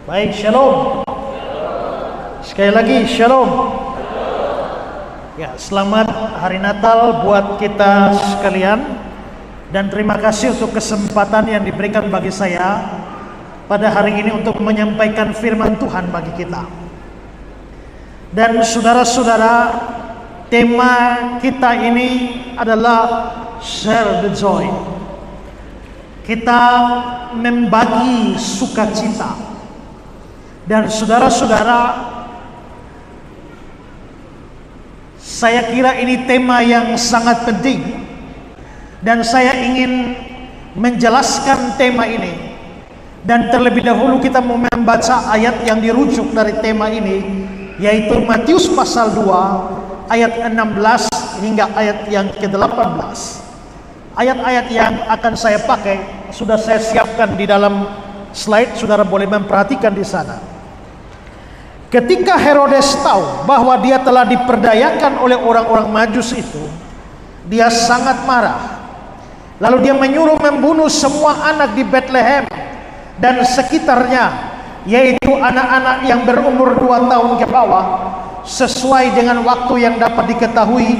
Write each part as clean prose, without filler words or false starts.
Baik, shalom. Sekali lagi, shalom. Ya, selamat hari Natal buat kita sekalian. Dan terima kasih untuk kesempatan yang diberikan bagi saya pada hari ini untuk menyampaikan firman Tuhan bagi kita. Dan saudara-saudara, tema kita ini adalah share the joy. Kita membagi sukacita. Dan saudara-saudara, saya kira ini tema yang sangat penting. Dan saya ingin menjelaskan tema ini. Dan terlebih dahulu kita mau membaca ayat yang dirujuk dari tema ini, yaitu Matius pasal 2 ayat 16 hingga ayat yang ke-18. Ayat-ayat yang akan saya pakai sudah saya siapkan di dalam slide, saudara boleh memperhatikan di sana. Ketika Herodes tahu bahwa dia telah diperdayakan oleh orang-orang Majus itu, dia sangat marah. Lalu dia menyuruh membunuh semua anak di Bethlehem dan sekitarnya, yaitu anak-anak yang berumur 2 tahun ke bawah, sesuai dengan waktu yang dapat diketahui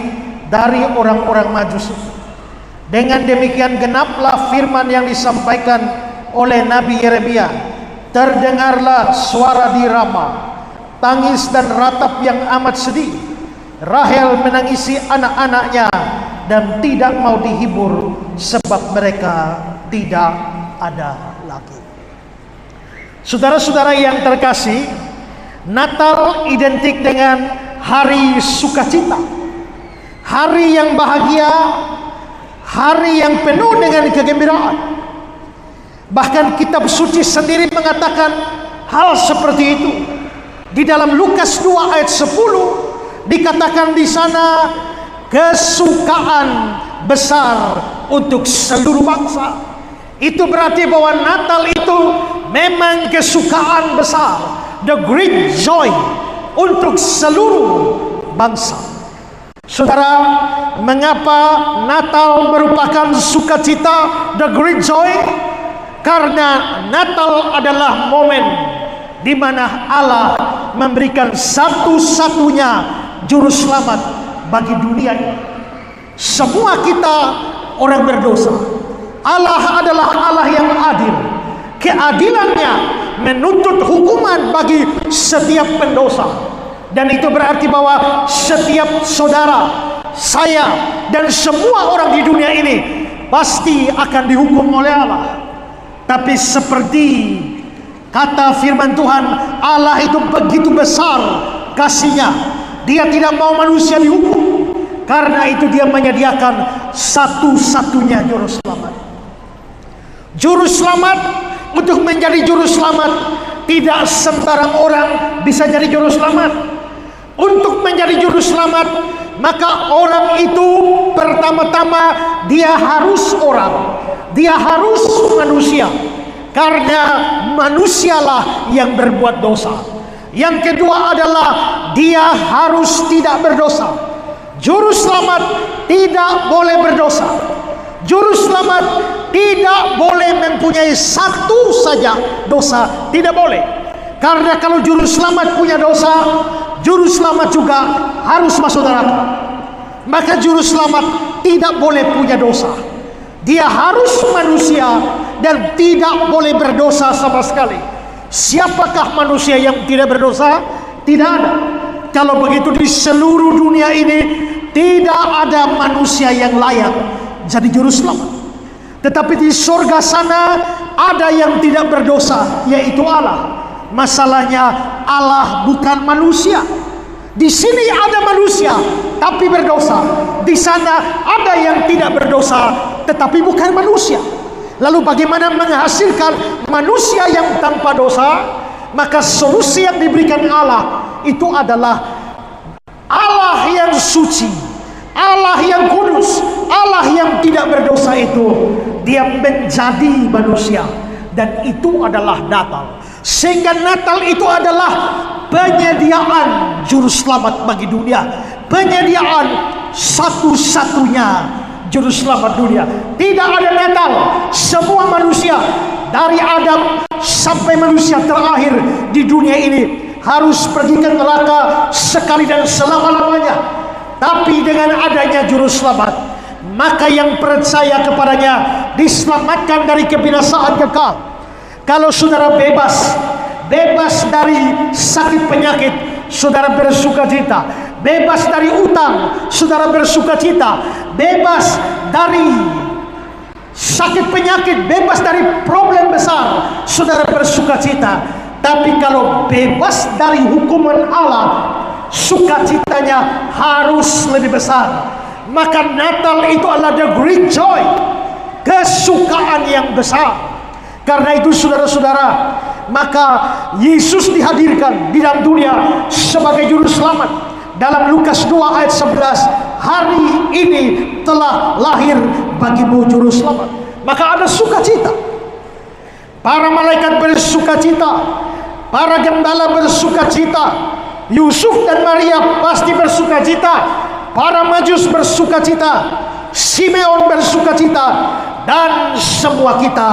dari orang-orang Majus itu. Dengan demikian genaplah firman yang disampaikan oleh Nabi Yeremia. Terdengarlah suara di Rama, tangis dan ratap yang amat sedih. Rahel menangisi anak-anaknya dan tidak mau dihibur sebab mereka tidak ada lagi. Saudara-saudara yang terkasih, Natal identik dengan hari sukacita, hari yang bahagia, hari yang penuh dengan kegembiraan. Bahkan kitab suci sendiri mengatakan hal seperti itu. Di dalam Lukas 2 ayat 10 dikatakan di sana kesukaan besar untuk seluruh bangsa. Itu berarti bahwa Natal itu memang kesukaan besar, the great joy untuk seluruh bangsa. Saudara, mengapa Natal merupakan sukacita, the great joy? Karena Natal adalah momen di mana Allah memberikan satu-satunya juru selamat bagi dunia ini. Semua kita orang berdosa. Allah adalah Allah yang adil. Keadilannya menuntut hukuman bagi setiap pendosa. Dan itu berarti bahwa setiap saudara, saya, dan semua orang di dunia ini pasti akan dihukum oleh Allah. Tapi seperti kata firman Tuhan, Allah itu begitu besar kasihnya. Dia tidak mau manusia dihukum. Karena itu dia menyediakan satu-satunya juru selamat. Juru selamat, untuk menjadi juru selamat, tidak sembarang orang bisa jadi juru selamat. Untuk menjadi juru selamat, maka orang itu pertama-tama dia harus orang. Dia harus manusia. Karena manusialah yang berbuat dosa. Yang kedua adalah dia harus tidak berdosa. Juru selamat tidak boleh berdosa. Juru selamat tidak boleh mempunyai satu saja dosa. Tidak boleh. Karena kalau juru selamat punya dosa, juru selamat juga harus masuk neraka. Maka juru selamat tidak boleh punya dosa. Dia harus manusia dan tidak boleh berdosa sama sekali. Siapakah manusia yang tidak berdosa? Tidak ada. Kalau begitu di seluruh dunia ini tidak ada manusia yang layak jadi juru selamat. Tetapi di surga sana ada yang tidak berdosa, yaitu Allah. Masalahnya Allah bukan manusia. Di sini ada manusia tapi berdosa. Di sana ada yang tidak berdosa tetapi bukan manusia. Lalu bagaimana menghasilkan manusia yang tanpa dosa? Maka solusi yang diberikan Allah itu adalah Allah yang suci, Allah yang kudus, Allah yang tidak berdosa itu. Dia menjadi manusia. Dan itu adalah Natal. Sehingga Natal itu adalah penyediaan juru selamat bagi dunia. Penyediaan satu-satunya juru selamat dunia. Tidak ada Natal, semua manusia dari Adam sampai manusia terakhir di dunia ini harus pergi ke neraka sekali dan selama-lamanya. Tapi dengan adanya juru selamat, maka yang percaya kepadanya diselamatkan dari kebinasaan kekal. Kalau saudara bebas dari sakit penyakit, saudara bersukacita. Bebas dari utang, saudara bersukacita. Bebas dari sakit penyakit, bebas dari problem besar, saudara bersukacita. Tapi kalau bebas dari hukuman Allah, sukacitanya harus lebih besar. Maka Natal itu adalah the great joy, kesukaan yang besar. Karena itu saudara-saudara, maka Yesus dihadirkan di dalam dunia sebagai juru selamat. Dalam Lukas 2 ayat 11, hari ini telah lahir bagimu juru selamat. Maka ada sukacita. Para malaikat bersukacita, para gembala bersukacita, Yusuf dan Maria pasti bersukacita, para Majus bersukacita, Simeon bersukacita, dan semua kita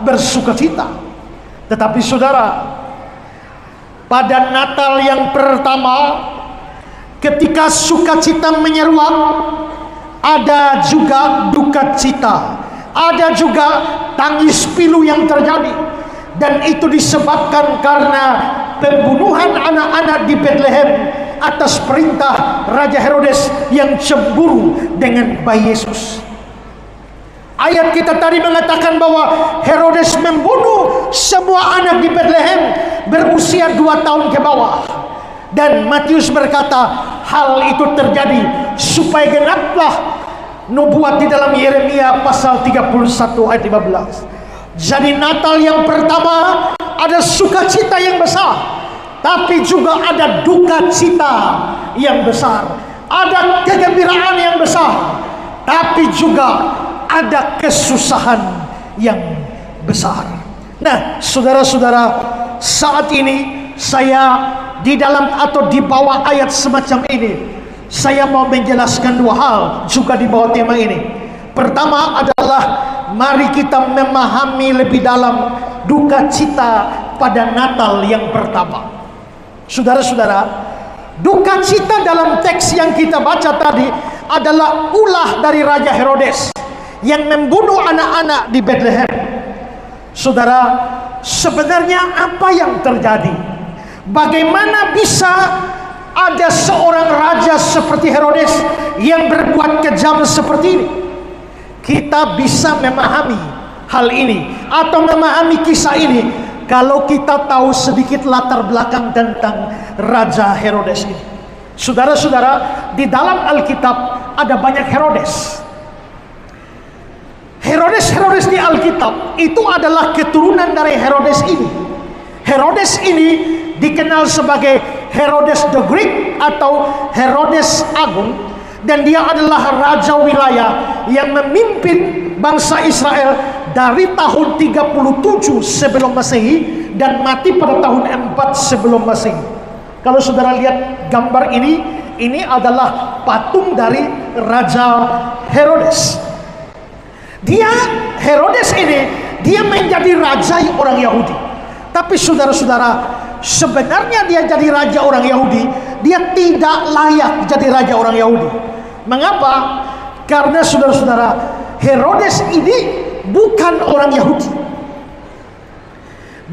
bersukacita. Tetapi saudara, pada Natal yang pertama, ketika sukacita menyeruak, ada juga duka cita, ada juga tangis pilu yang terjadi. Dan itu disebabkan karena pembunuhan anak-anak di Bethlehem atas perintah Raja Herodes yang cemburu dengan bayi Yesus. Ayat kita tadi mengatakan bahwa Herodes membunuh semua anak di Bethlehem berusia 2 tahun ke bawah. Dan Matius berkata, hal itu terjadi supaya genaplah nubuat di dalam Yeremia pasal 31 ayat 15. Jadi Natal yang pertama ada sukacita yang besar, tapi juga ada duka cita yang besar. Ada kegembiraan yang besar, tapi juga ada kesusahan yang besar. Nah, saudara-saudara, saat ini saya di dalam atau di bawah ayat semacam ini, saya mau menjelaskan 2 hal juga di bawah tema ini. Pertama adalah mari kita memahami lebih dalam duka cita pada Natal yang pertama. Saudara-saudara, duka cita dalam teks yang kita baca tadi adalah ulah dari Raja Herodes yang membunuh anak-anak di Bethlehem. Saudara, sebenarnya apa yang terjadi? Bagaimana bisa ada seorang raja seperti Herodes yang berbuat kejam seperti ini? Kita bisa memahami hal ini atau memahami kisah ini kalau kita tahu sedikit latar belakang tentang Raja Herodes ini. Saudara-saudara, di dalam Alkitab ada banyak Herodes. Herodes di Alkitab itu adalah keturunan dari Herodes ini. Herodes ini dikenal sebagai Herodes the Great atau Herodes Agung, dan dia adalah raja wilayah yang memimpin bangsa Israel dari tahun 37 sebelum Masehi dan mati pada tahun 4 sebelum Masehi. Kalau saudara lihat gambar ini adalah patung dari Raja Herodes. Herodes ini dia menjadi raja orang Yahudi. Tapi saudara-saudara, sebenarnya dia jadi raja orang Yahudi, dia tidak layak jadi raja orang Yahudi. Mengapa? Karena saudara-saudara, Herodes ini bukan orang Yahudi.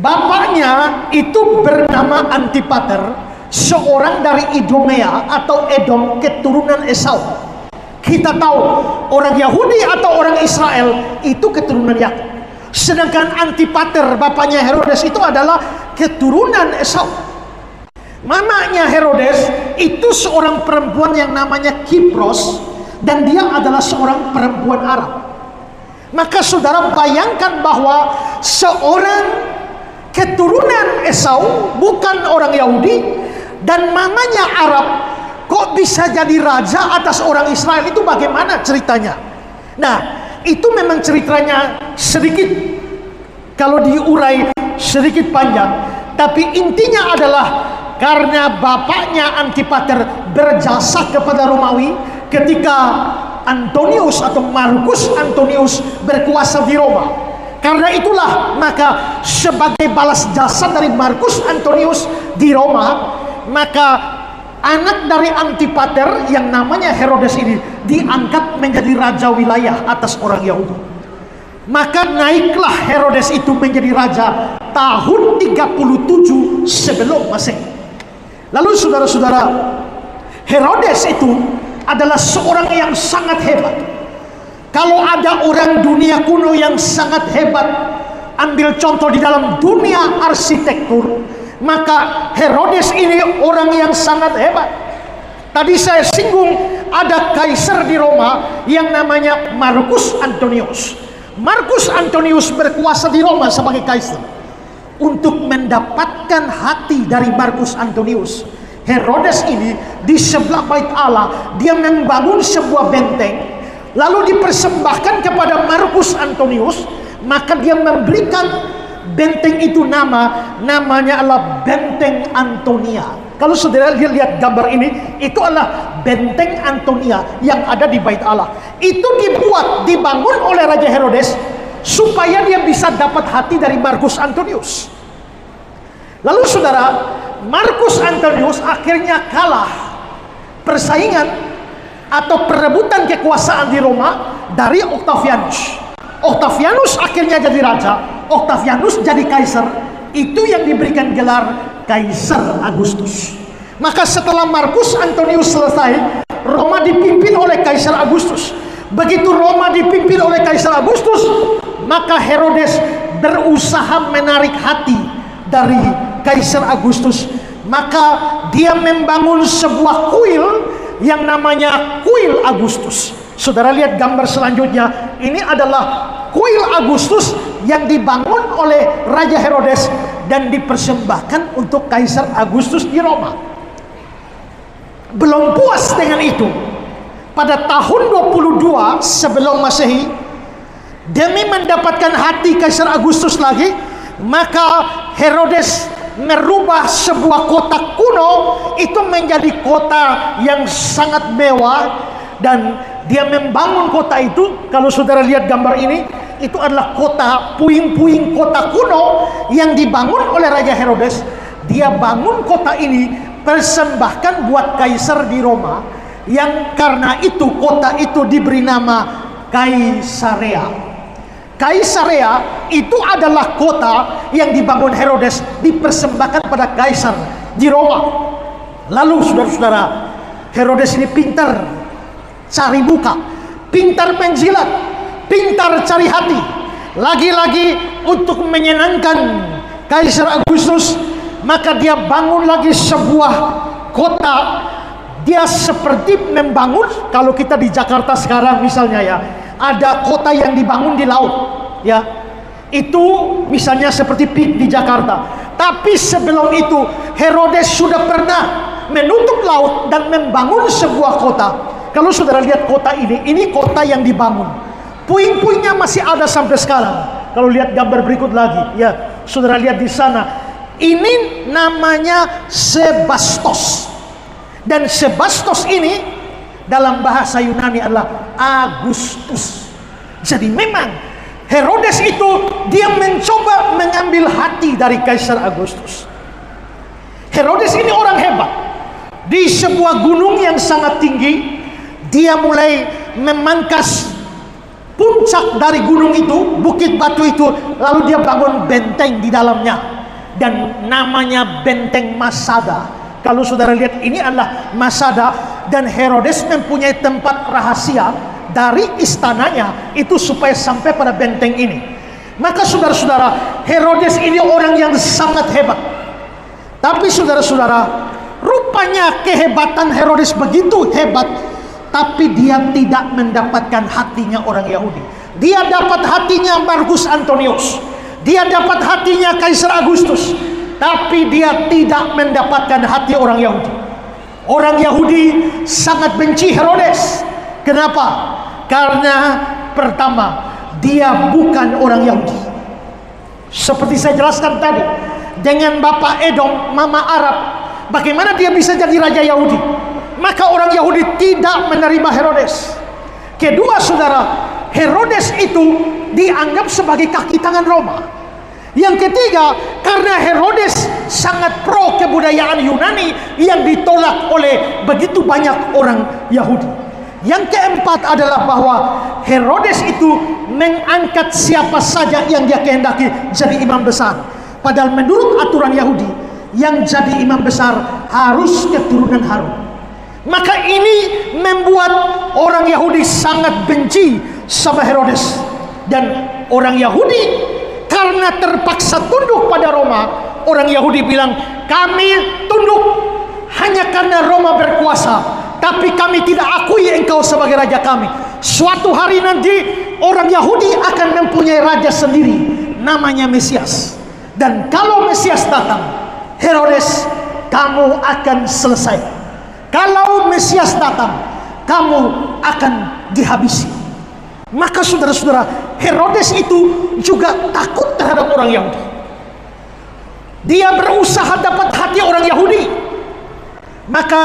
Bapaknya itu bernama Antipater, seorang dari Idumea atau Edom, keturunan Esau. Kita tahu orang Yahudi atau orang Israel itu keturunan Yakub. Sedangkan Antipater, bapaknya Herodes, itu adalah keturunan Esau. Mamanya Herodes itu seorang perempuan yang namanya Kipros, dan dia adalah seorang perempuan Arab. Maka saudara bayangkan bahwa seorang keturunan Esau, bukan orang Yahudi, dan mamanya Arab, kok bisa jadi raja atas orang Israel? Itu bagaimana ceritanya? Nah, itu memang ceritanya sedikit, kalau diurai sedikit panjang, tapi intinya adalah karena bapaknya Antipater berjasa kepada Romawi ketika Antonius atau Marcus Antonius berkuasa di Roma. Karena itulah maka sebagai balas jasa dari Markus Antonius di Roma, maka anak dari Antipater yang namanya Herodes ini diangkat menjadi raja wilayah atas orang Yahudi. Maka naiklah Herodes itu menjadi raja tahun 37 sebelum Masehi. Lalu saudara-saudara, Herodes itu adalah seorang yang sangat hebat. Kalau ada orang dunia kuno yang sangat hebat, ambil contoh di dalam dunia arsitektur, maka Herodes ini orang yang sangat hebat. Tadi saya singgung ada kaisar di Roma yang namanya Markus Antonius. Markus Antonius berkuasa di Roma sebagai kaisar. Untuk mendapatkan hati dari Markus Antonius, Herodes ini di sebelah bait Allah, dia membangun sebuah benteng, lalu dipersembahkan kepada Markus Antonius. Maka dia memberikan benteng itu namanya adalah Benteng Antonia. Kalau saudara lihat gambar ini, itu adalah Benteng Antonia yang ada di bait Allah. Itu dibangun oleh Raja Herodes supaya dia bisa dapat hati dari Markus Antonius. Lalu saudara, Markus Antonius akhirnya kalah persaingan atau perebutan kekuasaan di Roma dari Octavianus. Octavianus akhirnya jadi raja, Octavianus jadi kaisar. Itu yang diberikan gelar Kaisar Agustus. Maka setelah Markus Antonius selesai, Roma dipimpin oleh Kaisar Agustus. Begitu Roma dipimpin oleh Kaisar Agustus, maka Herodes berusaha menarik hati dari Kaisar Agustus. Maka dia membangun sebuah kuil yang namanya Kuil Agustus. Saudara lihat gambar selanjutnya. Ini adalah Kuil Agustus yang dibangun oleh Raja Herodes dan dipersembahkan untuk Kaisar Agustus di Roma. Belum puas dengan itu, pada tahun 22 sebelum Masehi, demi mendapatkan hati Kaisar Agustus lagi, maka Herodes merubah sebuah kota kuno itu menjadi kota yang sangat mewah. Dan dia membangun kota itu. Kalau saudara lihat gambar ini, itu adalah kota, puing-puing kota kuno yang dibangun oleh Raja Herodes. Dia bangun kota ini, persembahkan buat kaisar di Roma, yang karena itu kota itu diberi nama Kaisarea. Kaisarea itu adalah kota yang dibangun Herodes, dipersembahkan pada kaisar di Roma. Lalu saudara-saudara, Herodes ini pintar cari muka, pintar menjilat, pintar cari hati. Lagi-lagi untuk menyenangkan Kaisar Agustus, maka dia bangun lagi sebuah kota. Dia seperti membangun, kalau kita di Jakarta sekarang misalnya ya, ada kota yang dibangun di laut ya, itu misalnya seperti PIK di Jakarta. Tapi sebelum itu Herodes sudah pernah menutup laut dan membangun sebuah kota. Kalau saudara lihat kota ini kota yang dibangun. Puing-puingnya masih ada sampai sekarang. Kalau lihat gambar berikut lagi, ya, saudara lihat di sana. Ini namanya Sebastos. Dan Sebastos ini dalam bahasa Yunani adalah Agustus. Jadi memang Herodes itu dia mencoba mengambil hati dari Kaisar Agustus. Herodes ini orang hebat. Di sebuah gunung yang sangat tinggi, dia mulai memangkas puncak dari gunung itu, bukit batu itu, lalu dia bangun benteng di dalamnya, dan namanya Benteng Masada. Kalau saudara lihat, ini adalah Masada, dan Herodes mempunyai tempat rahasia dari istananya itu supaya sampai pada benteng ini. Maka saudara-saudara, Herodes ini orang yang sangat hebat. Tapi saudara-saudara, rupanya kehebatan Herodes begitu hebat, tapi dia tidak mendapatkan hatinya orang Yahudi. Dia dapat hatinya Markus Antonius, dia dapat hatinya Kaisar Agustus, tapi dia tidak mendapatkan hati orang Yahudi. Orang Yahudi sangat benci Herodes. Kenapa? Karena pertama, dia bukan orang Yahudi. Seperti saya jelaskan tadi, dengan Bapak Edom, Mama Arab, bagaimana dia bisa jadi raja Yahudi? Maka orang Yahudi tidak menerima Herodes. Kedua saudara, Herodes itu dianggap sebagai kaki tangan Roma. Yang ketiga, karena Herodes sangat pro kebudayaan Yunani yang ditolak oleh begitu banyak orang Yahudi. Yang keempat adalah bahwa Herodes itu mengangkat siapa saja yang dia kehendaki jadi imam besar. Padahal menurut aturan Yahudi, yang jadi imam besar harus keturunan Harun. Maka ini membuat orang Yahudi sangat benci sama Herodes. Dan orang Yahudi karena terpaksa tunduk pada Roma, orang Yahudi bilang, kami tunduk hanya karena Roma berkuasa, tapi kami tidak akui engkau sebagai raja kami. Suatu hari nanti orang Yahudi akan mempunyai raja sendiri, namanya Mesias. Dan kalau Mesias datang, Herodes, kamu akan selesai. Kalau Mesias datang, kamu akan dihabisi. Maka saudara-saudara, Herodes itu juga takut terhadap orang Yahudi. Dia berusaha dapat hati orang Yahudi. Maka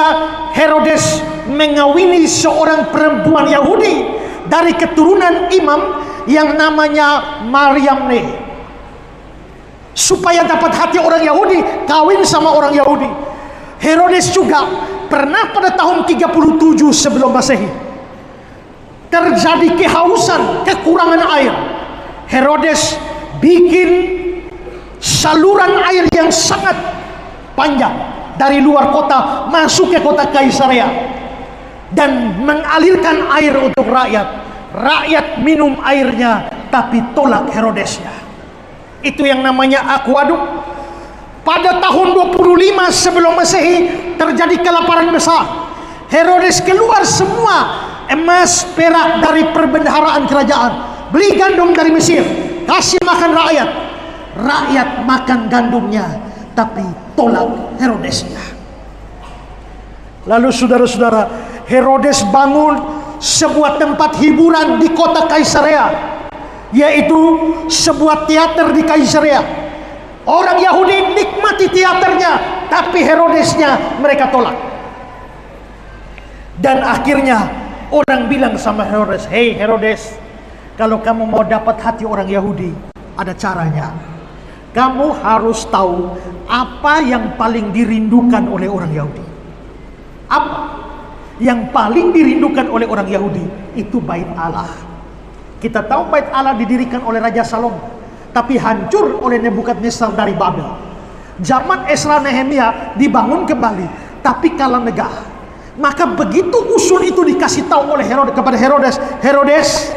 Herodes mengawini seorang perempuan Yahudi dari keturunan imam yang namanya Maryamne, supaya dapat hati orang Yahudi, kawin sama orang Yahudi. Herodes juga pernah pada tahun 37 sebelum Masehi terjadi kehausan, kekurangan air. Herodes bikin saluran air yang sangat panjang dari luar kota masuk ke kota Kaisarea dan mengalirkan air untuk rakyat. Rakyat minum airnya tapi tolak Herodesnya. Itu yang namanya akuaduk. Pada tahun 25 sebelum Masehi terjadi kelaparan besar. Herodes keluar semua emas, perak dari perbendaharaan kerajaan, beli gandum dari Mesir, kasih makan rakyat. Rakyat makan gandumnya tapi tolak Herodesnya. Lalu saudara-saudara, Herodes bangun sebuah tempat hiburan di kota Kaisarea, yaitu sebuah teater di Kaisarea. Orang Yahudi nikmati teaternya, tapi Herodesnya mereka tolak. Dan akhirnya orang bilang sama Herodes, "Hei Herodes, kalau kamu mau dapat hati orang Yahudi, ada caranya. Kamu harus tahu apa yang paling dirindukan oleh orang Yahudi." Apa yang paling dirindukan oleh orang Yahudi? Itu bait Allah. Kita tahu bait Allah didirikan oleh Raja Salomo, tapi hancur oleh Nebukadnezar dari Babel. Zaman Esra Nehemia dibangun kembali, tapi kalah megah. Maka begitu usul itu dikasih tahu oleh Herodes kepada Herodes, "Herodes,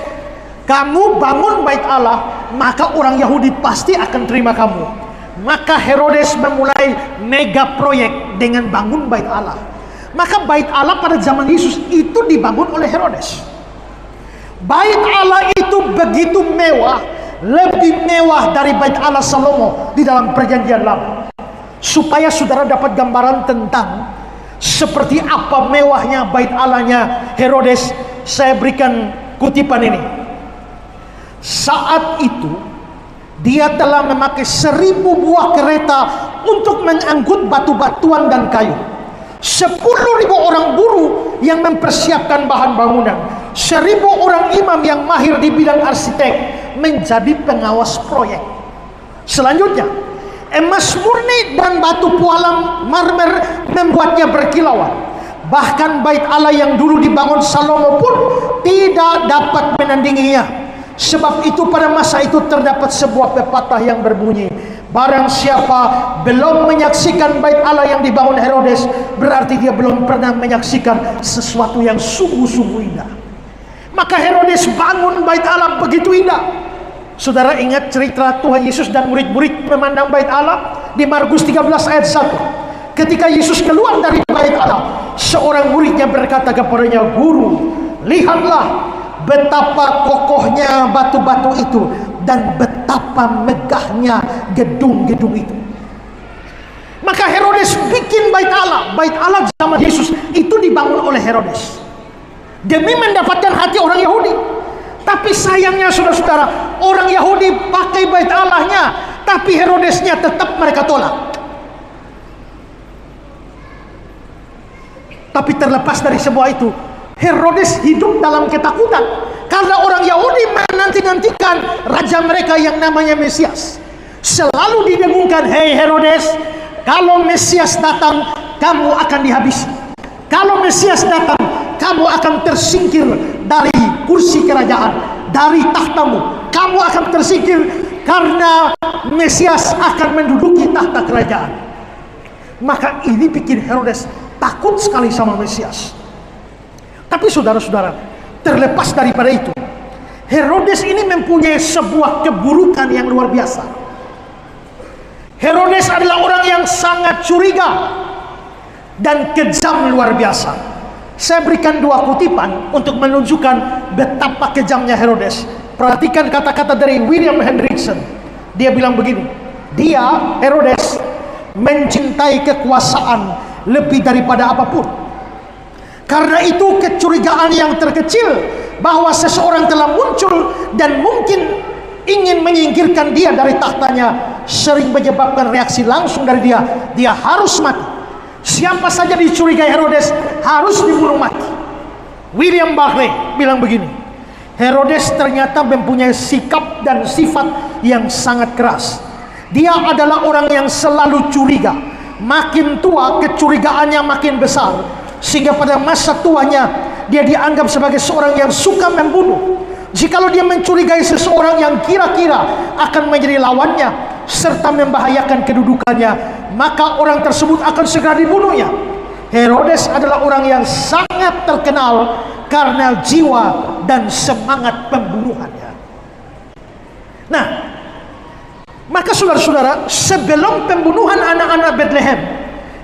kamu bangun bait Allah, maka orang Yahudi pasti akan terima kamu." Maka Herodes memulai mega proyek dengan bangun bait Allah. Maka bait Allah pada zaman Yesus itu dibangun oleh Herodes. Bait Allah itu begitu mewah, lebih mewah dari bait Allah Salomo di dalam Perjanjian Lama. Supaya saudara dapat gambaran tentang seperti apa mewahnya bait Allahnya Herodes, saya berikan kutipan ini. Saat itu dia telah memakai 1000 buah kereta untuk mengangkut batu-batuan dan kayu. 10.000 orang buruh yang mempersiapkan bahan bangunan. 1.000 orang imam yang mahir di bidang arsitek menjadi pengawas proyek. Selanjutnya, emas murni dan batu pualam marmer membuatnya berkilauan. Bahkan bait Allah yang dulu dibangun Salomo pun tidak dapat menandinginya. Sebab itu pada masa itu terdapat sebuah pepatah yang berbunyi, barang siapa belum menyaksikan bait Allah yang dibangun Herodes, berarti dia belum pernah menyaksikan sesuatu yang sungguh-sungguh indah. Maka Herodes bangun bait Allah begitu indah. Saudara ingat cerita Tuhan Yesus dan murid-murid memandang bait Allah di Markus 13 ayat 1. Ketika Yesus keluar dari bait Allah, seorang muridnya berkata kepadanya, "Guru, lihatlah betapa kokohnya batu-batu itu dan betapa megahnya gedung-gedung itu." Maka Herodes bikin bait Allah. Bait Allah zaman Yesus itu dibangun oleh Herodes demi mendapatkan hati orang Yahudi. Tapi sayangnya saudara-saudara, orang Yahudi pakai bait Allahnya, tapi Herodesnya tetap mereka tolak. Tapi terlepas dari semua itu, Herodes hidup dalam ketakutan. Karena orang Yahudi menanti-nantikan raja mereka yang namanya Mesias. Selalu didengungkan, hei Herodes, kalau Mesias datang, kamu akan dihabisi. Kalau Mesias datang, kamu akan tersingkir dari kursi kerajaan, dari tahtamu. Kamu akan tersingkir karena Mesias akan menduduki tahta kerajaan. Maka ini bikin Herodes takut sekali sama Mesias. Tapi saudara-saudara, terlepas daripada itu, Herodes ini mempunyai sebuah keburukan yang luar biasa. Herodes adalah orang yang sangat curiga dan kejam luar biasa. Saya berikan dua kutipan untuk menunjukkan betapa kejamnya Herodes. Perhatikan kata-kata dari William Hendrickson. Dia bilang begini, Herodes mencintai kekuasaan lebih daripada apapun. Karena itu kecurigaan yang terkecil bahwa seseorang telah muncul dan mungkin ingin menyingkirkan dia dari tahtanya sering menyebabkan reaksi langsung dari dia. Dia harus mati. Siapa saja dicurigai Herodes harus dibunuh mati. William Barclay bilang begini, Herodes ternyata mempunyai sikap dan sifat yang sangat keras. Dia adalah orang yang selalu curiga. Makin tua kecurigaannya makin besar, sehingga pada masa tuanya dia dianggap sebagai seorang yang suka membunuh. Jikalau dia mencurigai seseorang yang kira-kira akan menjadi lawannya serta membahayakan kedudukannya, maka orang tersebut akan segera dibunuhnya. Herodes adalah orang yang sangat terkenal karena jiwa dan semangat pembunuhannya. Nah, maka saudara-saudara, sebelum pembunuhan anak-anak Bethlehem,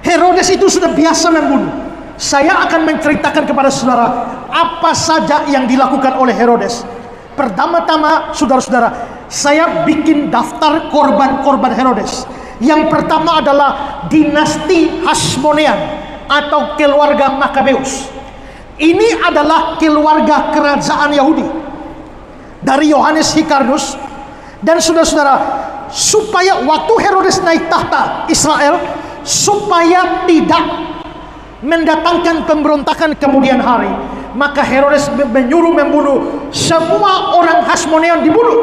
Herodes itu sudah biasa membunuh. Saya akan menceritakan kepada saudara apa saja yang dilakukan oleh Herodes. Pertama-tama, saudara-saudara, saya bikin daftar korban-korban Herodes. Yang pertama adalah dinasti Hasmonean atau keluarga Makabeus. Ini adalah keluarga kerajaan Yahudi dari Yohanes Hyrcanus. Dan saudara-saudara, supaya waktu Herodes naik tahta Israel, supaya tidak mendatangkan pemberontakan kemudian hari, maka Herodes menyuruh membunuh semua orang Hasmonean, dibunuh.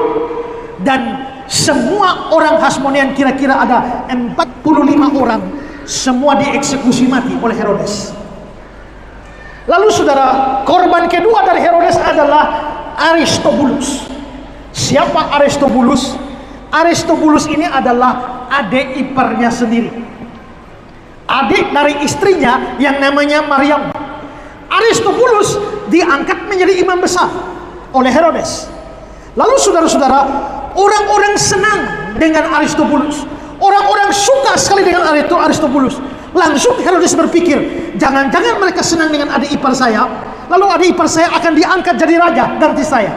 Dan semua orang Hasmonean, kira-kira ada 45 orang, semua dieksekusi mati oleh Herodes. Lalu saudara, korban kedua dari Herodes adalah Aristobulus. Siapa Aristobulus? Aristobulus ini adalah adik iparnya sendiri, adik dari istrinya yang namanya Maryam. Aristobulus diangkat menjadi imam besar oleh Herodes. Lalu saudara-saudara, orang-orang senang dengan Aristobulus. Orang-orang suka sekali dengan Aristobulus. Langsung Herodes berpikir, jangan-jangan mereka senang dengan adik ipar saya, lalu adik ipar saya akan diangkat jadi raja ganti saya.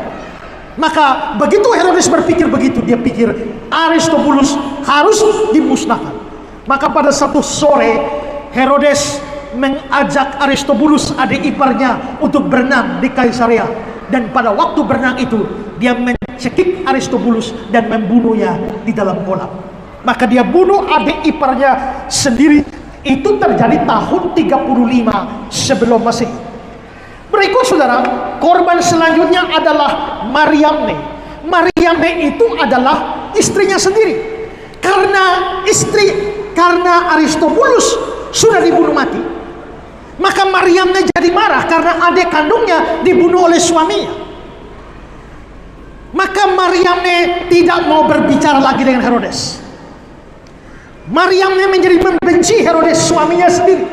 Maka begitu Herodes berpikir begitu, dia pikir Aristobulus harus dimusnahkan. Maka pada satu sore Herodes mengajak Aristobulus, adik iparnya, untuk berenang di Kaisarea. Dan pada waktu berenang itu dia mencekik Aristobulus dan membunuhnya di dalam kolam. Maka dia bunuh adik iparnya sendiri. Itu terjadi tahun 35 sebelum Masehi. Berikut saudara, korban selanjutnya adalah Maryamne. Maryamne itu adalah istrinya sendiri. Karena Aristobulus sudah dibunuh mati, maka Maryamne jadi marah karena adik kandungnya dibunuh oleh suaminya. Maka Maryamne tidak mau berbicara lagi dengan Herodes. Maryamne menjadi membenci Herodes, suaminya sendiri.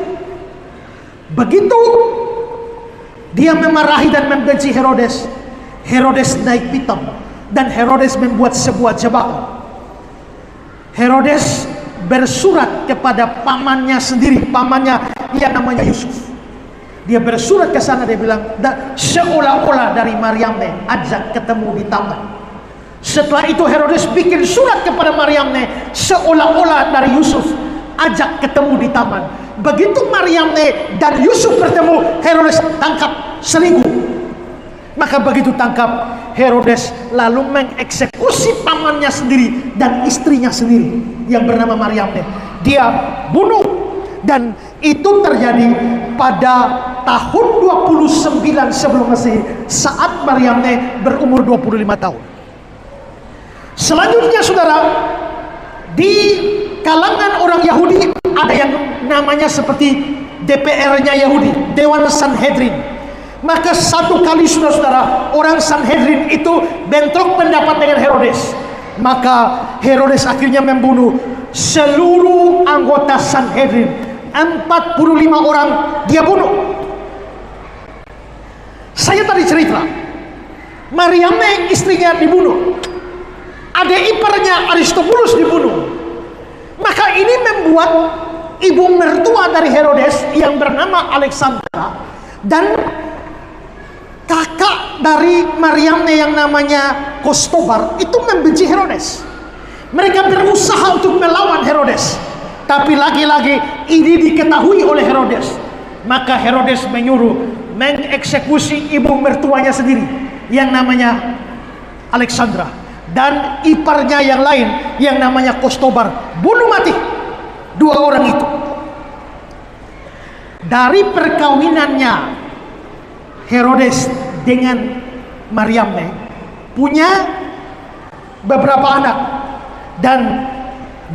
Begitu dia memarahi dan membenci Herodes, Herodes naik pitam dan Herodes membuat sebuah jebakan. Herodes bersurat kepada pamannya sendiri, pamannya yang namanya Yusuf. Dia bersurat ke sana, dia bilang, seolah-olah dari Maryamne ajak ketemu di taman. Setelah itu Herodes bikin surat kepada Maryamne, seolah-olah dari Yusuf ajak ketemu di taman. Begitu Maryamne dan Yusuf bertemu, Herodes tangkap selingkuh. Maka begitu tangkap, Herodes lalu mengeksekusi pamannya sendiri dan istrinya sendiri yang bernama Maryamne. Dia bunuh, dan itu terjadi pada tahun 29 sebelum Masehi, saat Maryamnya berumur 25 tahun. Selanjutnya saudara, di kalangan orang Yahudi ada yang namanya seperti DPR-nya Yahudi, Dewan Sanhedrin. Maka satu kali saudara-saudara, orang Sanhedrin itu bentrok pendapat dengan Herodes. Maka Herodes akhirnya membunuh seluruh anggota Sanhedrin. 45 orang dia bunuh. Saya tadi cerita, Maryamnya istrinya dibunuh, ada iparnya Aristobulus dibunuh. Maka ini membuat ibu mertua dari Herodes yang bernama Alexandra dan kakak dari Maryamnya yang namanya Kostobar itu membenci Herodes. Mereka berusaha untuk melawan Herodes, tapi lagi-lagi ini diketahui oleh Herodes. Maka Herodes menyuruh mengeksekusi ibu mertuanya sendiri yang namanya Alexandra, dan iparnya yang lain yang namanya Kostobar, bunuh mati dua orang itu. Dari perkawinannya Herodes dengan Maryamnya punya beberapa anak, dan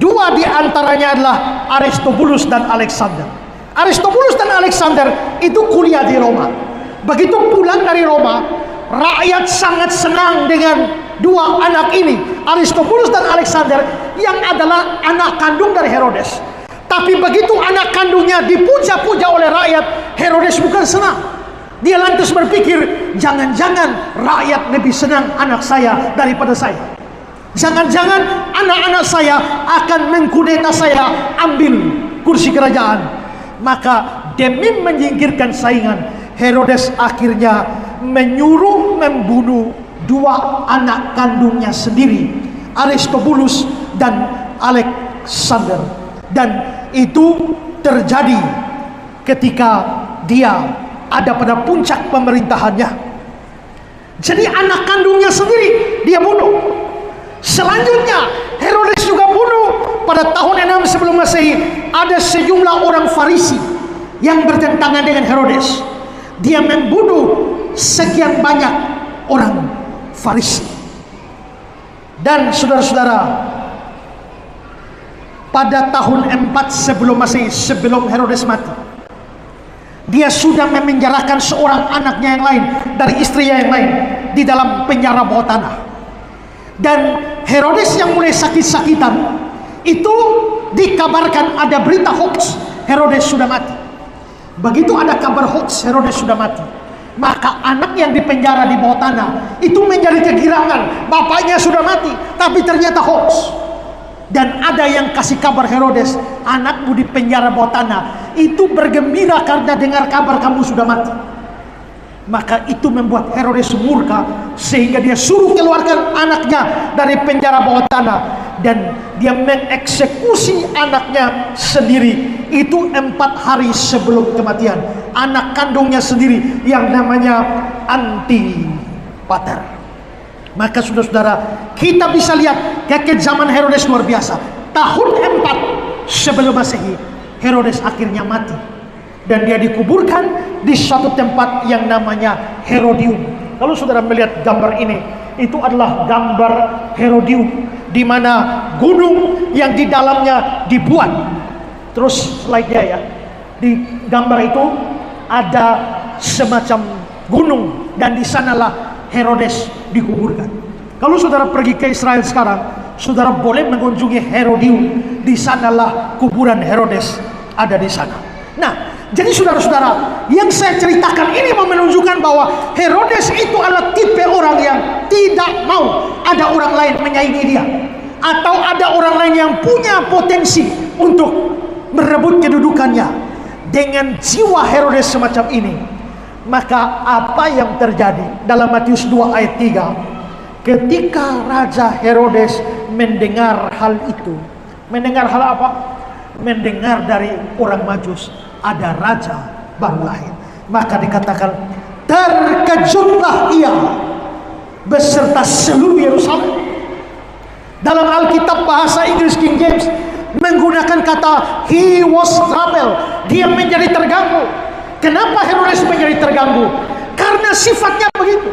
dua di antaranya adalah Aristobulus dan Alexander. Aristobulus dan Alexander itu kuliah di Roma. Begitu pulang dari Roma, rakyat sangat senang dengan dua anak ini, Aristobulus dan Alexander, yang adalah anak kandung dari Herodes. Tapi begitu anak kandungnya dipuja-puja oleh rakyat, Herodes bukan senang. Dia lantas berpikir, jangan-jangan rakyat lebih senang anak saya daripada saya. Jangan-jangan anak-anak saya akan mengkudeta saya, ambil kursi kerajaan. Maka demi menyingkirkan saingan, Herodes akhirnya menyuruh membunuh dua anak kandungnya sendiri, Aristobulus dan Alexander. Dan itu terjadi ketika dia ada pada puncak pemerintahannya. Jadi anak kandungnya sendiri dia bunuh. Selanjutnya Herodes juga bunuh pada tahun 6 sebelum Masehi. Ada sejumlah orang Farisi yang bertentangan dengan Herodes. Dia membunuh sekian banyak orang Farisi. Dan saudara-saudara, pada tahun 4 sebelum Masehi, sebelum Herodes mati, dia sudah memenjarakan seorang anaknya yang lain dari istrinya yang lain di dalam penjara bawah tanah. Dan Herodes yang mulai sakit-sakitan itu dikabarkan ada berita hoax, Herodes sudah mati. Begitu ada kabar hoax, Herodes sudah mati, maka anak yang dipenjara di bawah tanah itu menjadi kegirangan, bapaknya sudah mati, tapi ternyata hoax. Dan ada yang kasih kabar Herodes, anakmu di penjara bawah tanah, itu bergembira karena dengar kabar kamu sudah mati. Maka itu membuat Herodes murka, sehingga dia suruh keluarkan anaknya dari penjara bawah tanah, dan dia mengeksekusi anaknya sendiri. Itu 4 hari sebelum kematian. Anak kandungnya sendiri yang namanya Antipater. Maka saudara-saudara, kita bisa lihat kekejaman Herodes luar biasa. Tahun 4 sebelum Masehi, Herodes akhirnya mati. Dan dia dikuburkan di suatu tempat yang namanya Herodium. Kalau saudara melihat gambar ini, itu adalah gambar Herodium, di mana gunung yang di dalamnya dibuat. Terus slide-nya ya. Di gambar itu ada semacam gunung, dan di sanalah Herodes dikuburkan. Kalau saudara pergi ke Israel sekarang, saudara boleh mengunjungi Herodium. Di sanalah kuburan Herodes ada di sana. Nah, jadi saudara-saudara, yang saya ceritakan ini mau menunjukkan bahwa Herodes itu adalah tipe orang yang tidak mau ada orang lain menyaingi dia, atau ada orang lain yang punya potensi untuk merebut kedudukannya. Dengan jiwa Herodes semacam ini, maka apa yang terjadi dalam Matius 2 ayat 3, ketika Raja Herodes mendengar hal itu, mendengar hal apa? Mendengar dari orang Majus ada raja baru lahir, maka dikatakan terkejutlah ia beserta seluruh Yerusalem. Dalam Alkitab bahasa Inggris King James menggunakan kata he was troubled, dia menjadi terganggu. Kenapa Herodes menjadi terganggu? Karena sifatnya begitu.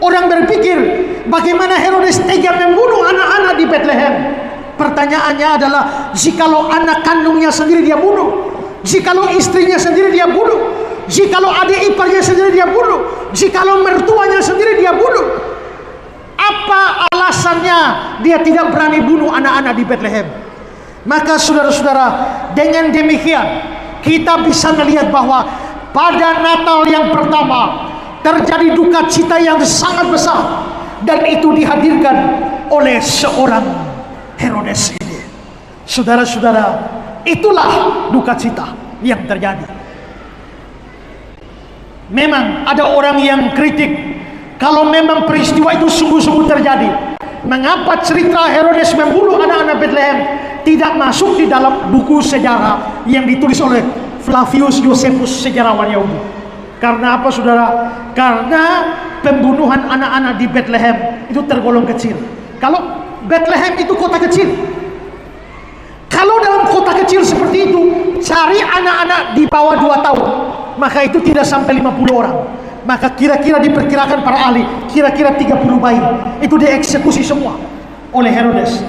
Orang berpikir, bagaimana Herodes tega membunuh anak-anak di Bethlehem? Pertanyaannya adalah, jikalau anak kandungnya sendiri dia bunuh, jikalau istrinya sendiri dia bunuh, jikalau adik iparnya sendiri dia bunuh, jikalau mertuanya sendiri dia bunuh, apa alasannya dia tidak berani bunuh anak-anak di Bethlehem? Maka saudara-saudara, dengan demikian kita bisa melihat bahwa pada Natal yang pertama terjadi duka cita yang sangat besar, dan itu dihadirkan oleh seorang Herodes ini. Saudara-saudara, itulah duka cita yang terjadi. Memang ada orang yang kritik, kalau memang peristiwa itu sungguh-sungguh terjadi, mengapa cerita Herodes membunuh anak-anak Bethlehem tidak masuk di dalam buku sejarah yang ditulis oleh Flavius Josephus, sejarawan Yahudi? Karena apa, saudara? Karena pembunuhan anak-anak di Bethlehem itu tergolong kecil. Kalau Bethlehem itu kota kecil, kalau dalam kota kecil seperti itu cari anak-anak di bawah 2 tahun, maka itu tidak sampai 50 orang. Maka kira-kira diperkirakan para ahli, kira-kira 30 bayi itu dieksekusi semua oleh Herodes.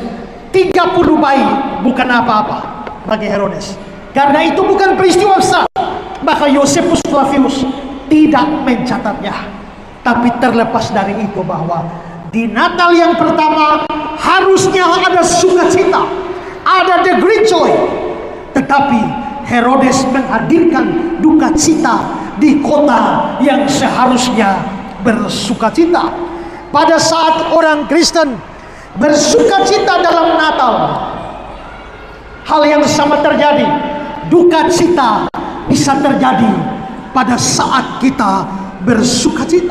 30 bayi bukan apa-apa bagi Herodes. Karena itu bukan peristiwa besar, maka Josephus Flavius tidak mencatatnya. Tapi terlepas dari itu, bahwa di Natal yang pertama harusnya ada sukacita, ada the great joy, tetapi Herodes menghadirkan duka cita di kota yang seharusnya bersukacita. Pada saat orang Kristen bersukacita dalam Natal, hal yang sama terjadi. Duka cita bisa terjadi pada saat kita bersukacita.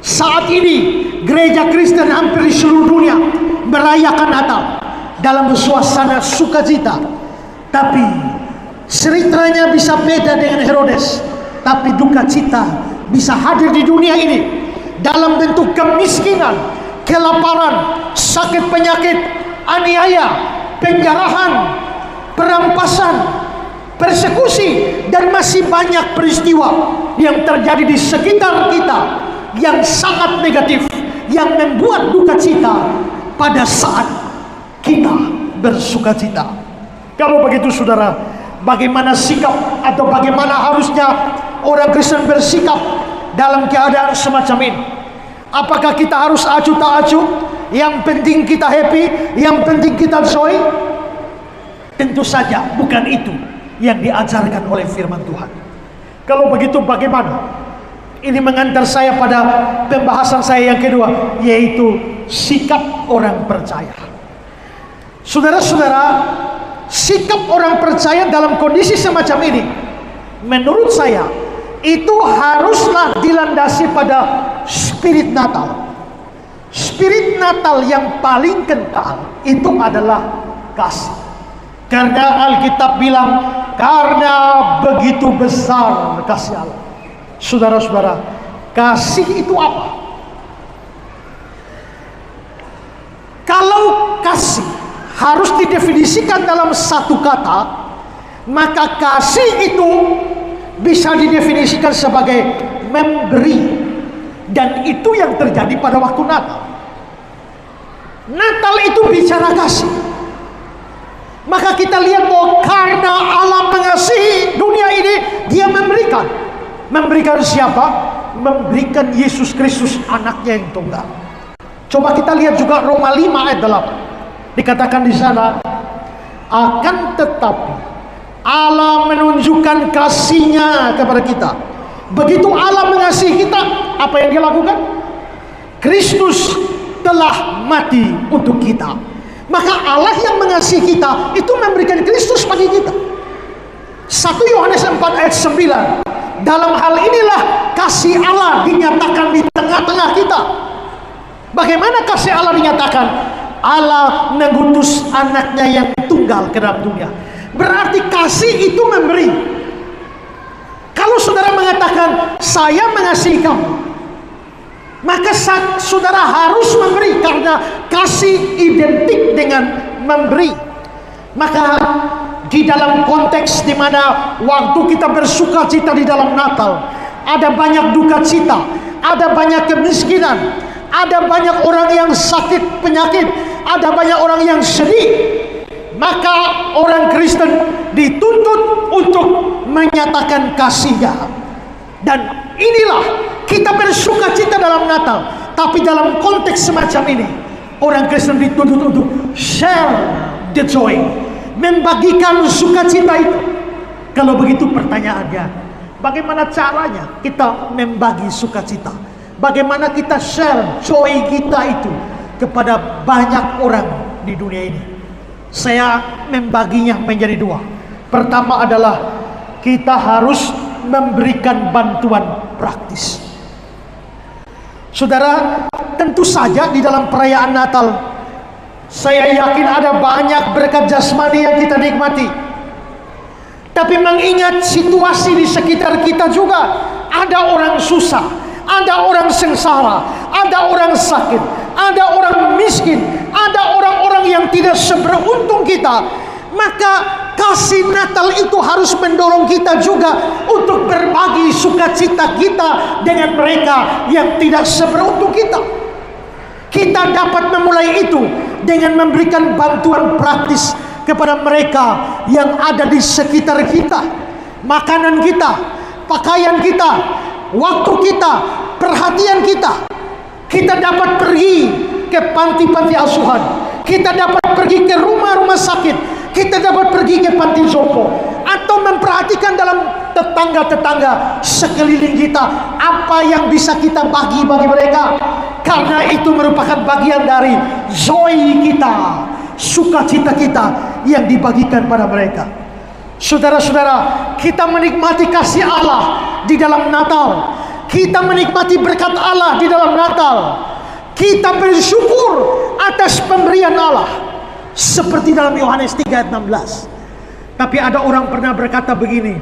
Saat ini gereja Kristen hampir di seluruh dunia merayakan Natal dalam suasana sukacita. Tapi ceritanya bisa beda dengan Herodes. Tapi duka cita bisa hadir di dunia ini dalam bentuk kemiskinan, kelaparan, sakit penyakit, aniaya, penjarahan, perampasan, persekusi, dan masih banyak peristiwa yang terjadi di sekitar kita yang sangat negatif, yang membuat duka cita pada saat kita bersukacita. Kalau begitu, saudara, bagaimana sikap atau bagaimana harusnya orang Kristen bersikap dalam keadaan semacam ini? Apakah kita harus acuh tak acuh? Yang penting kita happy, yang penting kita joy? Tentu saja bukan itu yang diajarkan oleh firman Tuhan. Kalau begitu, bagaimana? Ini mengantar saya pada pembahasan saya yang kedua, yaitu sikap orang percaya. Saudara-saudara, sikap orang percaya dalam kondisi semacam ini, menurut saya, itu haruslah dilandasi pada spirit Natal. Spirit Natal yang paling kental itu adalah kasih. Karena Alkitab bilang, karena begitu besar kasih Allah. Saudara-saudara, kasih itu apa? Kalau kasih harus didefinisikan dalam satu kata, maka kasih itu bisa didefinisikan sebagai memberi. Dan itu yang terjadi pada waktu Natal. Natal itu bicara kasih. Maka kita lihat bahwa karena Allah mengasihi dunia ini, Dia memberikan. Memberikan siapa? Memberikan Yesus Kristus, anaknya yang tunggal. Coba kita lihat juga Roma 5 ayat 8. Dikatakan di sana, akan tetapi Allah menunjukkan kasih-Nya kepada kita. Begitu Allah mengasihi kita, apa yang Dia lakukan? Kristus telah mati untuk kita. Maka Allah yang mengasihi kita itu memberikan Kristus bagi kita. 1 Yohanes 4 ayat 9. Dalam hal inilah kasih Allah dinyatakan di tengah-tengah kita. Bagaimana kasih Allah dinyatakan? Allah mengutus anaknya yang tunggal ke dalam dunia. Berarti kasih itu memberi. Kalau saudara mengatakan saya mengasihi kamu, maka saudara harus memberi, karena kasih identik dengan memberi. Maka di dalam konteks di mana waktu kita bersuka cita di dalam Natal, ada banyak duka cita, ada banyak kemiskinan, ada banyak orang yang sakit penyakit, ada banyak orang yang sedih. Maka orang Kristen dituntut untuk menyatakan kasihnya. Dan inilah kita bersuka cita dalam Natal. Tapi dalam konteks semacam ini, orang Kristen dituntut untuk share the joy, membagikan sukacita itu. Kalau begitu pertanyaannya, bagaimana caranya kita membagi sukacita? Bagaimana kita share joy kita itu kepada banyak orang di dunia ini? Saya membaginya menjadi dua. Pertama adalah kita harus memberikan bantuan praktis. Saudara, tentu saja di dalam perayaan Natal, saya yakin ada banyak berkat jasmani yang kita nikmati. Tapi mengingat situasi di sekitar kita juga, ada orang susah, ada orang sengsara, ada orang sakit, ada orang miskin, ada orang-orang yang tidak seberuntung kita. Maka kasih Natal itu harus mendorong kita juga untuk berbagi sukacita kita dengan mereka yang tidak seberuntung kita. Kita dapat memulai itu dengan memberikan bantuan praktis kepada mereka yang ada di sekitar kita. Makanan kita, pakaian kita, waktu kita, perhatian kita. Kita dapat pergi ke panti-panti asuhan, kita dapat pergi ke rumah-rumah sakit, kita dapat pergi ke panti jompo, atau memperhatikan dalam tetangga-tetangga sekeliling kita apa yang bisa kita bagi mereka. Karena itu merupakan bagian dari joy kita, sukacita kita yang dibagikan pada mereka. Saudara-saudara, kita menikmati kasih Allah di dalam Natal. Kita menikmati berkat Allah di dalam Natal. Kita bersyukur atas pemberian Allah. Seperti dalam Yohanes 3 ayat 16. Tapi ada orang pernah berkata begini,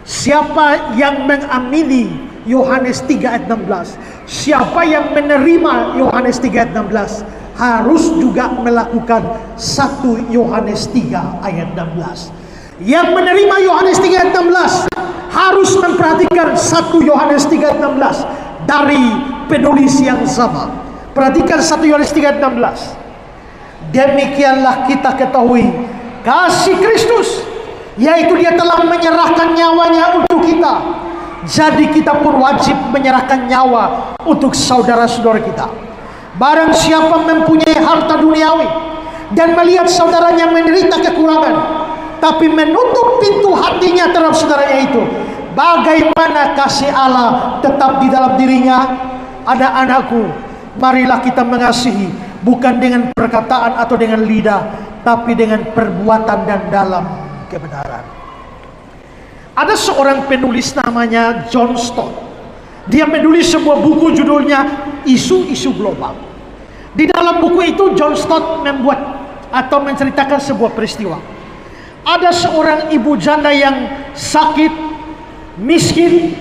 siapa yang mengamini Yohanes 3 ayat 16, siapa yang menerima Yohanes 3 ayat 16, harus juga melakukan 1 Yohanes 3 ayat 16. Yang menerima Yohanes 3 ayat 16 harus memperhatikan 1 Yohanes 3 ayat 16 dari penulis yang sama. Perhatikan 1 Yohanes 3 ayat 16. Demikianlah kita ketahui kasih Kristus, yaitu Dia telah menyerahkan nyawanya untuk kita. Jadi kita pun wajib menyerahkan nyawa untuk saudara-saudara kita. Barang siapa mempunyai harta duniawi dan melihat saudaranya menderita kekurangan, tapi menutup pintu hatinya terhadap saudaranya itu, bagaimana kasih Allah tetap di dalam dirinya? Anak-anakku, marilah kita mengasihi, bukan dengan perkataan atau dengan lidah, tapi dengan perbuatan dan dalam kebenaran. Ada seorang penulis namanya John Stott. Dia menulis sebuah buku judulnya Isu-isu Global. Di dalam buku itu John Stott membuat atau menceritakan sebuah peristiwa. Ada seorang ibu janda yang sakit, miskin,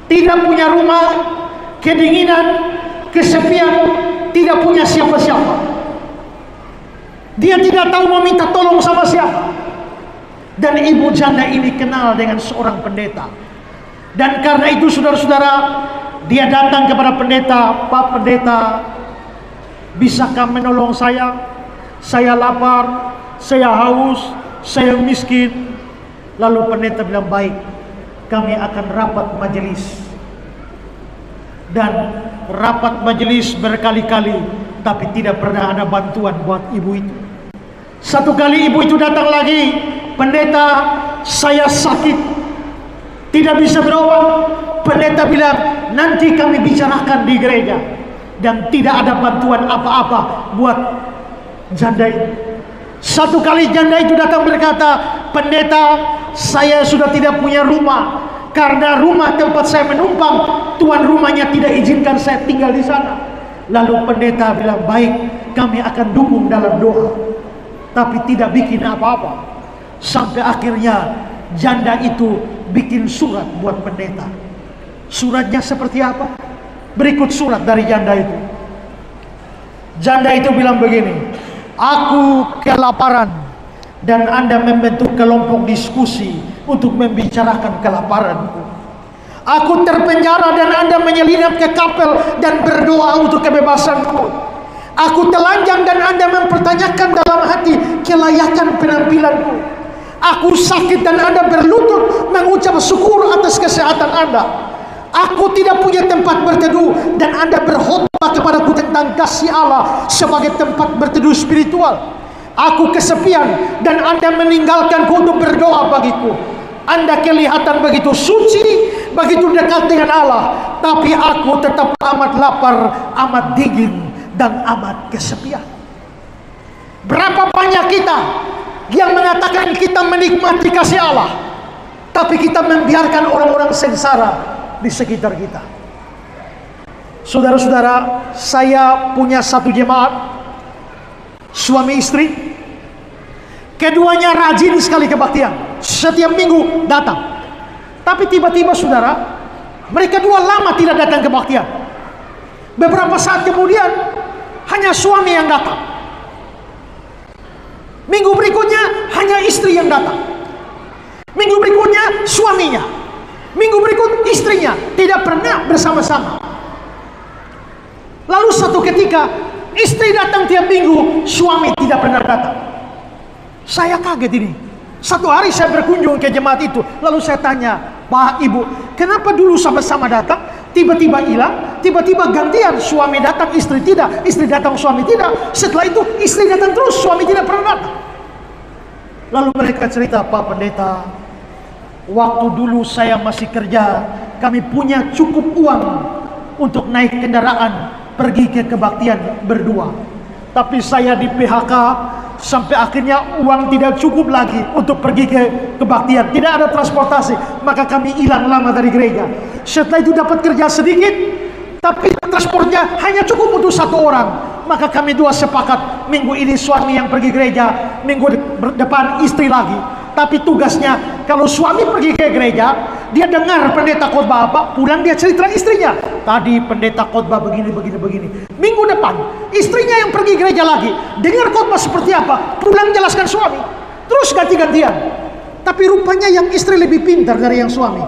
tidak punya rumah, kedinginan, kesepian, tidak punya siapa-siapa. Dia tidak tahu mau minta tolong sama siapa. Dan ibu janda ini kenal dengan seorang pendeta. Dan karena itu saudara-saudara, dia datang kepada pendeta, Pak Pendeta, bisakah menolong saya? Saya lapar, saya haus, saya miskin. Lalu pendeta bilang, baik, kami akan rapat majelis. Dan rapat majelis berkali-kali, tapi tidak pernah ada bantuan buat ibu itu. Satu kali ibu itu datang lagi, pendeta, saya sakit, tidak bisa berobat. Pendeta bilang, nanti kami bicarakan di gereja. Dan tidak ada bantuan apa-apa buat janda itu. Satu kali janda itu datang berkata, pendeta, saya sudah tidak punya rumah. Karena rumah tempat saya menumpang, tuan rumahnya tidak izinkan saya tinggal di sana. Lalu pendeta bilang, baik, kami akan dukung dalam doa. Tapi tidak bikin apa-apa. Sampai akhirnya janda itu bikin surat buat pendeta. Suratnya seperti apa? Berikut surat dari janda itu. Janda itu bilang begini, aku kelaparan, dan Anda membentuk kelompok diskusi untuk membicarakan kelaparanku. Aku terpenjara dan Anda menyelinap ke kapel dan berdoa untuk kebebasanku. Aku telanjang dan Anda mempertanyakan dalam hati kelayakan penampilanku. Aku sakit dan Anda berlutut mengucap syukur atas kesehatan Anda. Aku tidak punya tempat berteduh dan Anda berkhotbah kepadaku tentang kasih Allah sebagai tempat berteduh spiritual. Aku kesepian dan Anda meninggalkanku untuk berdoa bagiku. Anda kelihatan begitu suci, begitu dekat dengan Allah, tapi aku tetap amat lapar, amat dingin, dan amat kesepian. Berapa banyak kita yang mengatakan kita menikmati kasih Allah, tapi kita membiarkan orang-orang sengsara di sekitar kita. Saudara-saudara, saya punya satu jemaat, suami istri. Keduanya rajin sekali kebaktian, setiap minggu datang. Tapi tiba-tiba saudara, mereka dua lama tidak datang kebaktian. Beberapa saat kemudian hanya suami yang datang. Minggu berikutnya hanya istri yang datang. Minggu berikutnya suaminya. Minggu berikut istrinya, tidak pernah bersama-sama. Lalu satu ketika istri datang tiap minggu, suami tidak pernah datang. Saya kaget ini. Satu hari saya berkunjung ke jemaat itu, lalu saya tanya, Pak, Ibu, kenapa dulu sama-sama datang, tiba-tiba hilang, tiba-tiba gantian, suami datang, istri tidak, istri datang, suami tidak. Setelah itu istri datang terus, suami tidak pernah datang. Lalu mereka cerita, Pak Pendeta, waktu dulu saya masih kerja, kami punya cukup uang untuk naik kendaraan pergi ke kebaktian berdua. Tapi saya di PHK sampai akhirnya uang tidak cukup lagi untuk pergi ke kebaktian. Tidak ada transportasi, maka kami hilang lama dari gereja. Setelah itu dapat kerja sedikit, tapi transportnya hanya cukup untuk satu orang. Maka kami dua sepakat, minggu ini suami yang pergi gereja, minggu depan istri lagi. Tapi tugasnya, kalau suami pergi ke gereja, dia dengar pendeta khotbah apa, pulang dia cerita istrinya. Tadi pendeta khotbah begini. Minggu depan, istrinya yang pergi gereja lagi, dengar khotbah seperti apa, pulang jelaskan suami. Terus ganti-gantian. Tapi rupanya yang istri lebih pintar dari yang suami.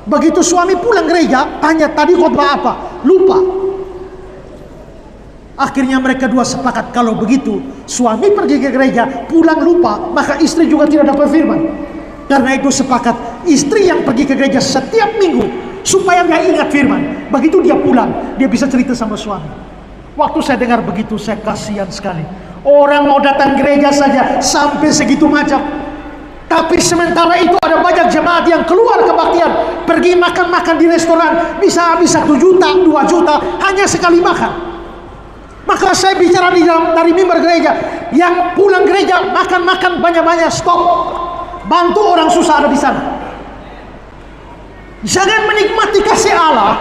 Begitu suami pulang gereja, tanya tadi khotbah apa, lupa. Akhirnya mereka dua sepakat, kalau begitu suami pergi ke gereja, pulang lupa, maka istri juga tidak dapat firman. Karena itu sepakat, istri yang pergi ke gereja setiap minggu, supaya dia ingat firman. Begitu dia pulang, dia bisa cerita sama suami. Waktu saya dengar begitu, saya kasihan sekali. Orang mau datang gereja saja sampai segitu macam. Tapi sementara itu ada banyak jemaat yang keluar kebaktian, pergi makan-makan di restoran, bisa habis 1 juta, 2 juta, hanya sekali makan. Maka saya bicara dari mimbar gereja, yang pulang gereja makan-makan banyak-banyak, stop. Bantu orang susah ada di sana. Jangan menikmati kasih Allah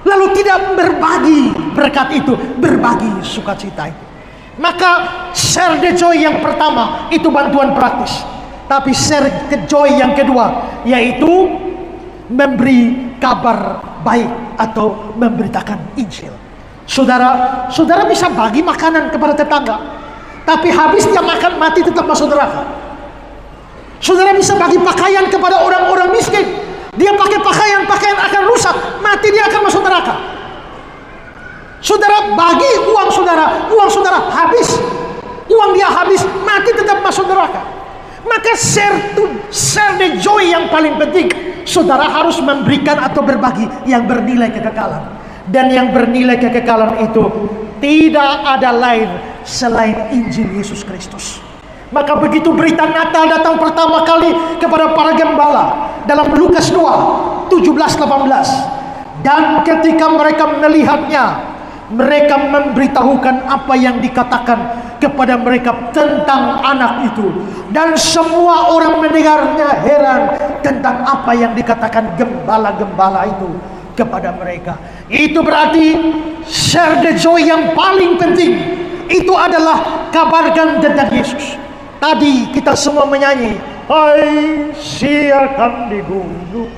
lalu tidak berbagi berkat itu, berbagi sukacita itu. Maka share the joy yang pertama itu bantuan praktis. Tapi share the joy yang kedua yaitu memberi kabar baik atau memberitakan Injil. Saudara bisa bagi makanan kepada tetangga, tapi habis dia makan mati tetap masuk neraka. Saudara bisa bagi pakaian kepada orang-orang miskin, dia pakai pakaian akan rusak, mati dia akan masuk neraka. Saudara bagi uang saudara habis, uang dia habis, mati tetap masuk neraka. Maka share the joy yang paling penting. Saudara harus memberikan atau berbagi yang bernilai kekekalan. Dan yang bernilai kekekalan itu tidak ada lain selain Injil Yesus Kristus. Maka begitu berita Natal datang pertama kali kepada para gembala dalam Lukas 2, 17-18. Dan ketika mereka melihatnya, mereka memberitahukan apa yang dikatakan kepada mereka tentang anak itu. Dan semua orang mendengarnya heran tentang apa yang dikatakan gembala-gembala itu kepada mereka. Itu berarti share the joy yang paling penting itu adalah kabarkan tentang Yesus. Tadi kita semua menyanyi, hai siarkan di gunung,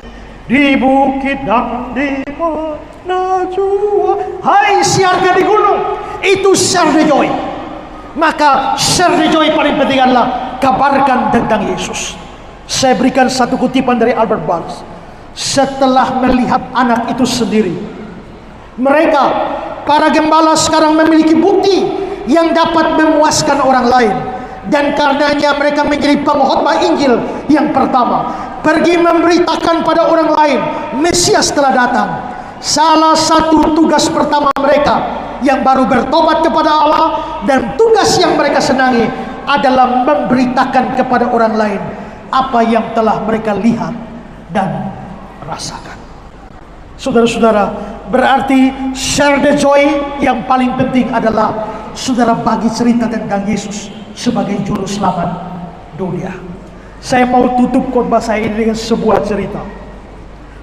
di bukit dan di mana jua. Hai siarkan di gunung, itu share the joy. Maka share the joy paling penting adalah kabarkan tentang Yesus. Saya berikan satu kutipan dari Albert Barnes. Setelah melihat anak itu sendiri, mereka, para gembala sekarang memiliki bukti yang dapat memuaskan orang lain. Dan karenanya mereka menjadi pengkhotbah Injil yang pertama, pergi memberitakan pada orang lain Mesias telah datang. Salah satu tugas pertama mereka yang baru bertobat kepada Allah, dan tugas yang mereka senangi adalah memberitakan kepada orang lain apa yang telah mereka lihat dan rasakan. Saudara-saudara, berarti share the joy yang paling penting adalah saudara bagi cerita tentang Yesus sebagai juru selamat dunia. Saya mau tutup khotbah saya ini dengan sebuah cerita.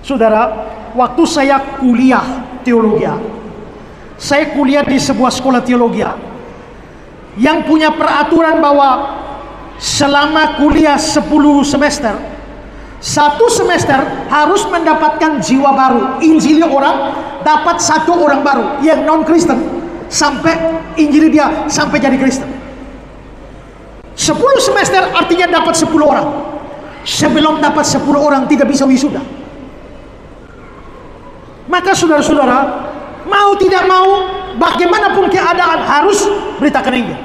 Saudara, waktu saya kuliah teologi, saya kuliah di sebuah sekolah teologi yang punya peraturan bahwa selama kuliah 10 semester, satu semester harus mendapatkan jiwa baru. Injili orang, dapat satu orang baru yang non Kristen, sampai injili dia sampai jadi Kristen. 10 semester artinya dapat 10 orang. Sebelum dapat 10 orang tidak bisa wisuda. Maka saudara-saudara, mau tidak mau, bagaimanapun keadaan harus beritakan Injil.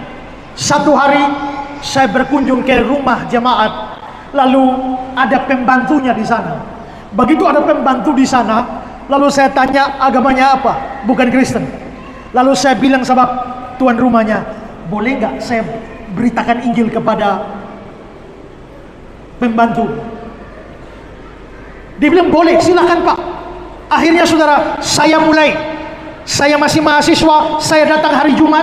Satu hari saya berkunjung ke rumah jemaat, lalu ada pembantunya di sana. Begitu ada pembantu di sana, lalu saya tanya agamanya apa? Bukan Kristen. Lalu saya bilang sama tuan rumahnya, boleh nggak saya beritakan Injil kepada pembantu? Dia bilang boleh, silakan Pak. Akhirnya saudara, saya masih mahasiswa, saya datang hari Jumat,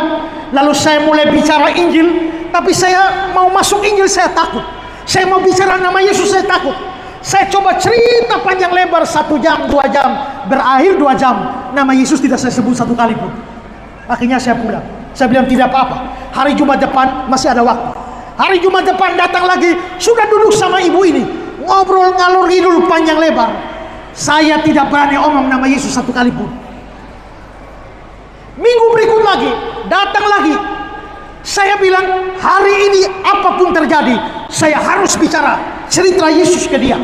lalu saya mulai bicara Injil, tapi saya mau masuk Injil saya takut. Saya mau bicara nama Yesus saya takut. Saya coba cerita panjang lebar 1 jam, 2 jam, berakhir 2 jam, nama Yesus tidak saya sebut satu kali pun. Akhirnya saya pulang. Saya bilang tidak apa-apa, hari Jumat depan masih ada waktu. Hari Jumat depan datang lagi, sudah duduk sama ibu ini, ngobrol ngalor ngidul panjang lebar. Saya tidak berani omong nama Yesus satu kali pun. Minggu berikut lagi, datang lagi. Saya bilang, hari ini apapun terjadi, saya harus bicara cerita Yesus ke dia.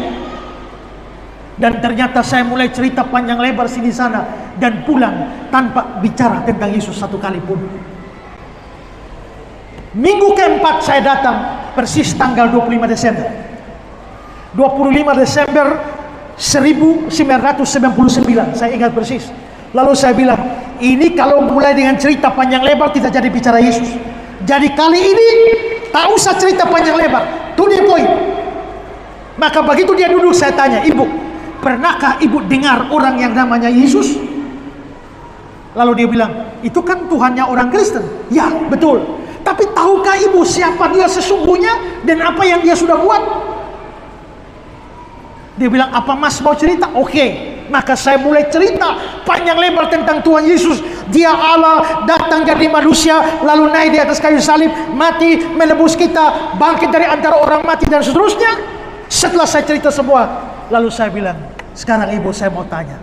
Dan ternyata saya mulai cerita panjang lebar sini sana, dan pulang tanpa bicara tentang Yesus satu kali pun. Minggu keempat saya datang, persis tanggal 25 Desember 25 Desember 1999, saya ingat persis. Lalu saya bilang, ini kalau mulai dengan cerita panjang lebar tidak jadi bicara Yesus. Jadi kali ini tak usah cerita panjang lebar, to the point. Maka begitu dia duduk, saya tanya, ibu, pernahkah ibu dengar orang yang namanya Yesus? Lalu dia bilang, itu kan Tuhannya orang Kristen. Ya, betul. Tapi tahukah ibu siapa dia sesungguhnya dan apa yang dia sudah buat? Dia bilang, apa mas mau cerita? Oke. Maka saya mulai cerita panjang lebar tentang Tuhan Yesus. Dia Allah, datang jadi manusia, lalu naik di atas kayu salib, mati, menebus kita, bangkit dari antara orang mati, dan seterusnya. Setelah saya cerita semua, lalu saya bilang, sekarang ibu saya mau tanya,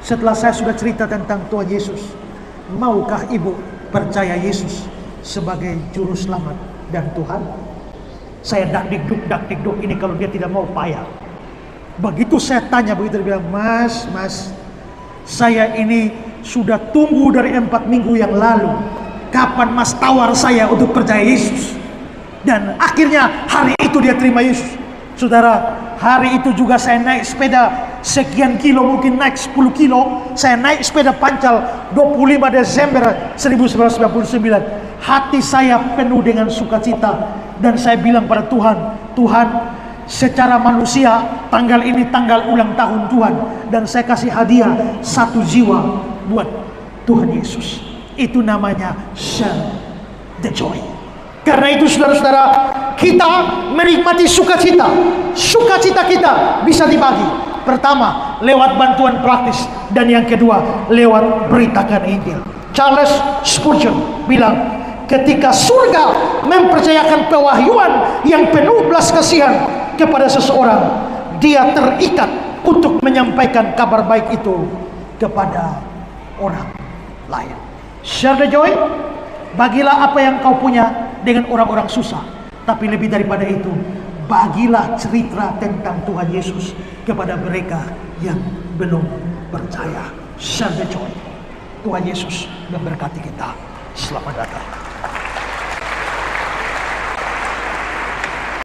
setelah saya sudah cerita tentang Tuhan Yesus, maukah ibu percaya Yesus sebagai juru selamat dan Tuhan? Saya dak-dikduk ini, kalau dia tidak mau payah. Begitu saya tanya begitu, dia bilang, mas, saya ini sudah tunggu dari 4 minggu yang lalu. Kapan mas tawar saya untuk percaya Yesus? Dan akhirnya hari itu dia terima Yesus. Saudara, hari itu juga saya naik sepeda sekian kilo, mungkin naik 10 kilo. Saya naik sepeda pancal 25 Desember 1999. Hati saya penuh dengan sukacita. Dan saya bilang pada Tuhan, Tuhan, secara manusia tanggal ini tanggal ulang tahun Tuhan, dan saya kasih hadiah 1 jiwa buat Tuhan Yesus. Itu namanya share the joy. Karena itu saudara-saudara, kita menikmati sukacita. Sukacita kita bisa dibagi. Pertama, lewat bantuan praktis, dan yang kedua, lewat beritakan Injil. Charles Spurgeon bilang, ketika surga mempercayakan pewahyuan yang penuh belas kasihan kepada seseorang, dia terikat untuk menyampaikan kabar baik itu kepada orang lain. Share the joy. Bagilah apa yang kau punya dengan orang-orang susah. Tapi lebih daripada itu, bagilah cerita tentang Tuhan Yesus kepada mereka yang belum percaya. Share the joy. Tuhan Yesus memberkati kita. Selamat datang.